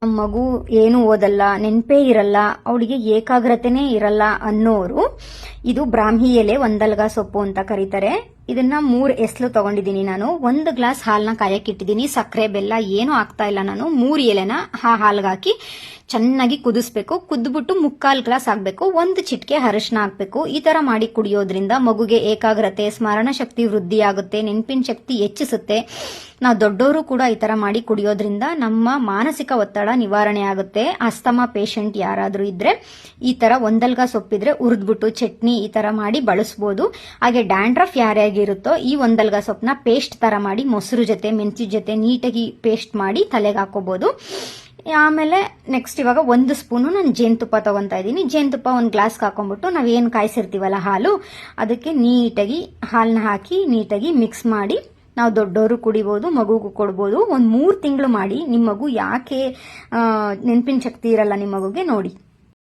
ಮಗು ಏನು ಓದಲ್ಲ, ನೆನಪೇ ಇರಲ್ಲ, ಅವಳಿಗೆ ಏಕಾಗ್ರತೆನೇ ಇರಲ್ಲ ಅನ್ನೋರು ಇದು ಬ್ರಾಹ್ಮಿ ಎಲೆ ಒಂದಲ್ಗ ಸೊಪ್ಪು ಅಂತ ಕರೀತಾರೆ. ಇದನ್ನ 3 ಎಸ್ಲು ತಗೊಂಡಿದ್ದೀನಿ ನಾನು. 1 ಗ್ಲಾಸ್ ಹಾಲನ್ನ ಕಾಯಕ್ಕಿಟ್ಟಿದ್ದೀನಿ. ಸಕ್ಕರೆ ಬೆಲ್ಲ ಏನು ಆಗ್ತಾ ಇಲ್ಲ ನಾನು. 3 ಎಲೆನ ಹಾಲ್ಗೆ ಹಾಕಿ ಚೆನ್ನಾಗಿ ಕುದಿಸ್ಬೇಕು. ಕುದ್ಬಿಟ್ಟು 3/4 ಗ್ಲಾಸ್ ಆಗ್ಬೇಕು. 1 ಚಿಟಿಕೆ ಅರಿಶಿನ ಹಾಕ್ಬೇಕು. ಈ ತರ ಮಾಡಿ ಕುಡಿಯೋದ್ರಿಂದ ಮಗುಗೆ ಏಕಾಗ್ರತೆ, ಸ್ಮರಣ ಶಕ್ತಿ ವೃದ್ಧಿ ಆಗುತ್ತೆ, ನೆನಪಿನ ಶಕ್ತಿ ಹೆಚ್ಚಿಸುತ್ತೆ. ನಾವು ದೊಡ್ಡವರು ಕೂಡ ಈ ತರ ಮಾಡಿ ಕುಡಿಯೋದ್ರಿಂದ ನಮ್ಮ ಮಾನಸಿಕ ಒತ್ತಡ ನಿವಾರಣೆ ಆಗುತ್ತೆ. ಅಸ್ತಮಾ ಪೇಷಂಟ್ ಯಾರಾದ್ರೂ ಇದ್ರೆ ಈ ತರ ಒಂದಲ್ಗ ಸೊಪ್ಪಿದ್ರೆ ಉರಿದ್ಬಿಟ್ಟು ಚಟ್ನಿ ಈ ತರ ಮಾಡಿ ಬಳಸಬಹುದು. ಹಾಗೆ ಡ್ಯಾಂಡ್ರಫ್ ಯಾರ್ಯಾಗಿರುತ್ತೋ ಈ ಒಂದಲ್ಗ ಸೊಪ್ಪನ್ನ ಪೇಸ್ಟ್ ತರ ಮಾಡಿ ಮೊಸರು ಜೊತೆ ಮೆಂತ್ಯ ಜೊತೆ ನೀಟಾಗಿ ಪೇಸ್ಟ್ ಮಾಡಿ ತಲೆಗೆ ಹಾಕೋಬಹುದು. ಆಮೇಲೆ ನೆಕ್ಸ್ಟ್ ಇವಾಗ 1 ಸ್ಪೂನು ನಾನು ಜೇನುತುಪ್ಪ ತಗೊಂತಾ ಇದ್ದೀನಿ. ಜೇನುತುಪ್ಪ 1 ಗ್ಲಾಸ್ಗೆ ಹಾಕೊಂಡ್ಬಿಟ್ಟು ನಾವೇನು ಕಾಯಿಸಿರ್ತೀವಲ್ಲ ಹಾಲು, ಅದಕ್ಕೆ ನೀಟಾಗಿ ಹಾಲನ್ನ ಹಾಕಿ ನೀಟಾಗಿ ಮಿಕ್ಸ್ ಮಾಡಿ ನಾವು ದೊಡ್ಡವರು ಕುಡಿಬಹುದು, ಮಗುಗೂ ಕೊಡ್ಬೋದು. 1 3 ತಿಂಗಳು ಮಾಡಿ. ನಿಮ್ಮ ಮಗು ಯಾಕೆ ನೆನಪಿನ ಶಕ್ತಿ ಇರಲ್ಲ ನಿಮ್ಮ ಮಗುಗೆ ನೋಡಿ.